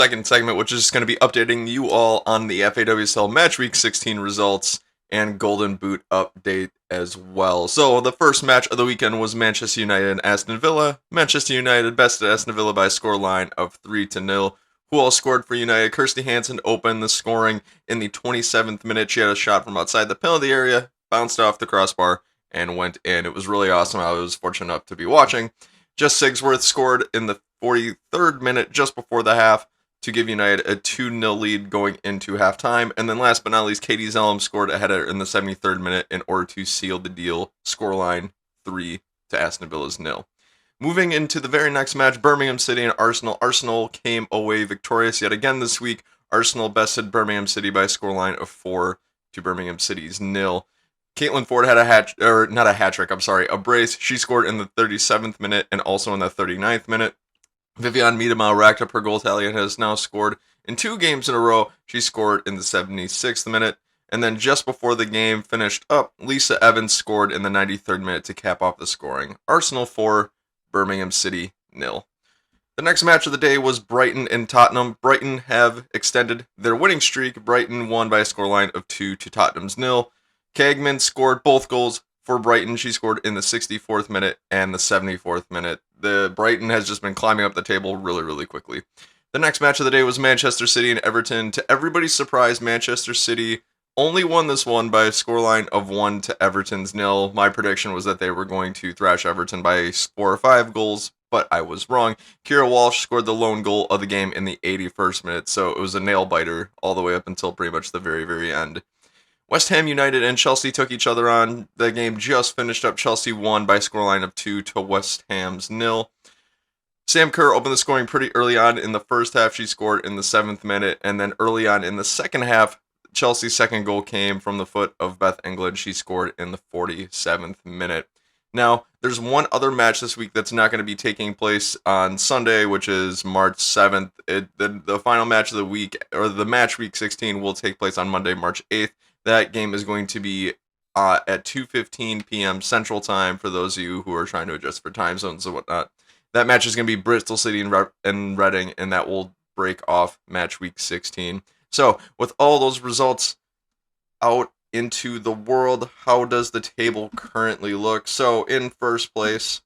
second segment, which is going to be updating you all on the FAWSL Match Week 16 results and Golden Boot update as well. So the first match of the weekend was Manchester United and Aston Villa. Manchester United bested Aston Villa by a scoreline of 3-0. Who all scored for United? Kirsty Hansen opened the scoring in the 27th minute. She had a shot from outside the penalty area, bounced off the crossbar, and went in. It was really awesome. I was fortunate enough to be watching. Jess Sigsworth scored in the 43rd minute, just before the half, to give United a 2-0 lead going into halftime. And then last but not least, Katie Zellum scored a header in the 73rd minute in order to seal the deal. Scoreline 3 to Aston Villa's 0. Moving into the very next match, Birmingham City and Arsenal. Arsenal came away victorious yet again this week. Arsenal bested Birmingham City by a scoreline of 4 to Birmingham City's 0. Caitlin Ford had a brace. She scored in the 37th minute and also in the 39th minute. Vivian Miedema racked up her goal tally and has now scored in 2 games in a row. She scored in the 76th minute. And then just before the game finished up, Lisa Evans scored in the 93rd minute to cap off the scoring. Arsenal 4, Birmingham City 0. The next match of the day was Brighton and Tottenham. Brighton have extended their winning streak. Brighton won by a scoreline of 2 to Tottenham's 0. Kagman scored both goals for Brighton. She scored in the 64th minute and the 74th minute. The Brighton has just been climbing up the table really, really quickly. The next match of the day was Manchester City and Everton. To everybody's surprise, Manchester City only won this one by a scoreline of 1 to Everton's 0. My prediction was that they were going to thrash Everton by 4 or 5 goals, but I was wrong. Kira Walsh scored the lone goal of the game in the 81st minute, so it was a nail-biter all the way up until pretty much the very, very end. West Ham United and Chelsea took each other on. The game just finished up. Chelsea won by a scoreline of 2 to West Ham's 0. Sam Kerr opened the scoring pretty early on in the first half. She scored in the 7th minute, and then early on in the second half, Chelsea's second goal came from the foot of Beth England. She scored in the 47th minute. Now, there's one other match this week that's not going to be taking place on Sunday, which is March 7th. The final match of the week, or the match week 16, will take place on Monday, March 8th. That game is going to be at 2:15 p.m. Central Time for those of you who are trying to adjust for time zones and whatnot. That match is going to be Bristol City and Reading, and that will break off match week 16. So, with all those results out into the world, how does the table currently look? So, in first place,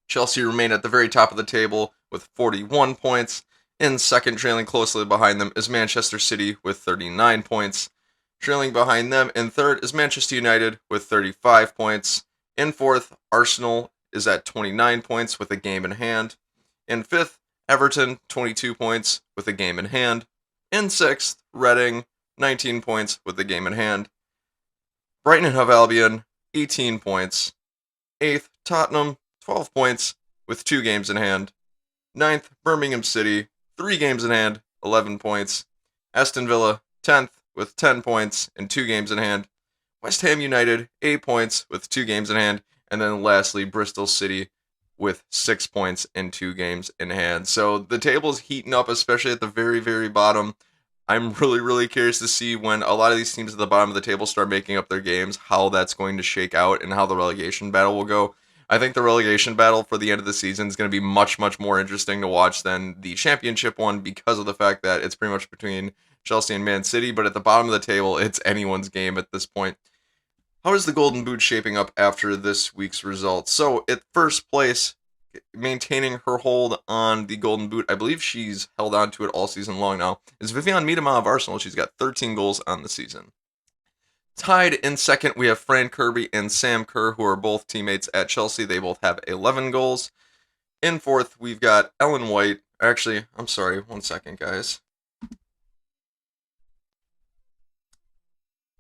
Chelsea remain at the very top of the table with 41 points. In second, trailing closely behind them, is Manchester City with 39 points. Trailing behind them in third is Manchester United with 35 points. In fourth, Arsenal is at 29 points with a game in hand. In fifth, Everton, 22 points with a game in hand. In sixth, Reading, 19 points with a game in hand. Brighton and Hove Albion, 18 points. Eighth, Tottenham, 12 points with 2 games in hand. Ninth, Birmingham City, 3 games in hand, 11 points. Aston Villa, 10th, with 10 points and 2 games in hand. West Ham United, 8 points with 2 games in hand. And then lastly, Bristol City with 6 points and 2 games in hand. So the table's heating up, especially at the very, very bottom. I'm really, really curious to see when a lot of these teams at the bottom of the table start making up their games, how that's going to shake out and how the relegation battle will go. I think the relegation battle for the end of the season is going to be much, much more interesting to watch than the championship one because of the fact that it's pretty much between Chelsea and Man City, but at the bottom of the table, it's anyone's game at this point. How is the Golden Boot shaping up after this week's results? So, at first place, maintaining her hold on the Golden Boot, I believe she's held on to it all season long now, is Vivian Miedema of Arsenal. She's got 13 goals on the season. Tied in second, we have Fran Kirby and Sam Kerr, who are both teammates at Chelsea. They both have 11 goals. In fourth, we've got Ellen White. Actually, I'm sorry, 1 second, guys.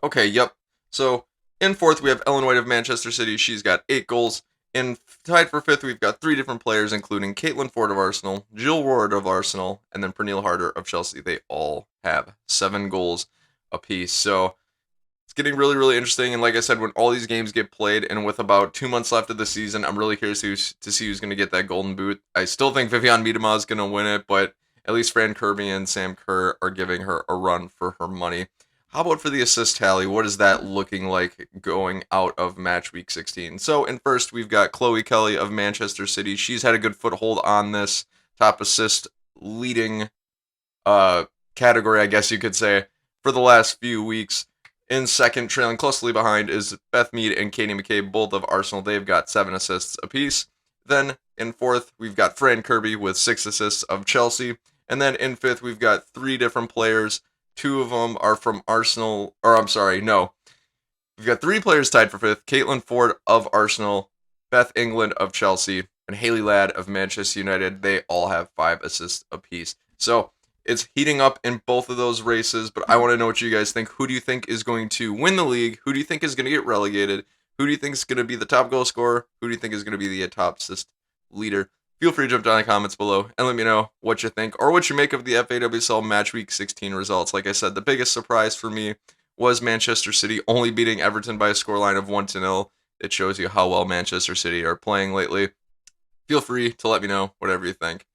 Okay, yep. So, in fourth, we have Ellen White of Manchester City. She's got 8 goals. In tied for fifth, we've got 3 different players, including Caitlin Ford of Arsenal, Jill Ward of Arsenal, and then Pernille Harder of Chelsea. They all have 7 goals apiece. So, it's getting really, really interesting. And like I said, when all these games get played, and with about 2 months left of the season, I'm really curious to see who's going to get that Golden Boot. I still think Vivian Miedema is going to win it, but at least Fran Kirby and Sam Kerr are giving her a run for her money. How about for the assist tally? What is that looking like going out of match week 16? So in first, we've got Chloe Kelly of Manchester City. She's had a good foothold on this top assist leading category, I guess you could say, for the last few weeks. In second, trailing closely behind, is Beth Mead and Katie McCabe, both of Arsenal. They've got 7 assists apiece. Then in fourth, we've got Fran Kirby with 6 assists of Chelsea. And then in fifth, we've got 3 different players. 2 of them are from Arsenal, or I'm sorry, no. We've got 3 players tied for fifth. Caitlin Ford of Arsenal, Beth England of Chelsea, and Haley Ladd of Manchester United. They all have 5 assists apiece. So it's heating up in both of those races, but I want to know what you guys think. Who do you think is going to win the league? Who do you think is going to get relegated? Who do you think is going to be the top goal scorer? Who do you think is going to be the top assist leader? Feel free to jump down in the comments below and let me know what you think or what you make of the FAWSL Match Week 16 results. Like I said, the biggest surprise for me was Manchester City only beating Everton by a scoreline of 1-0. It shows you how well Manchester City are playing lately. Feel free to let me know whatever you think.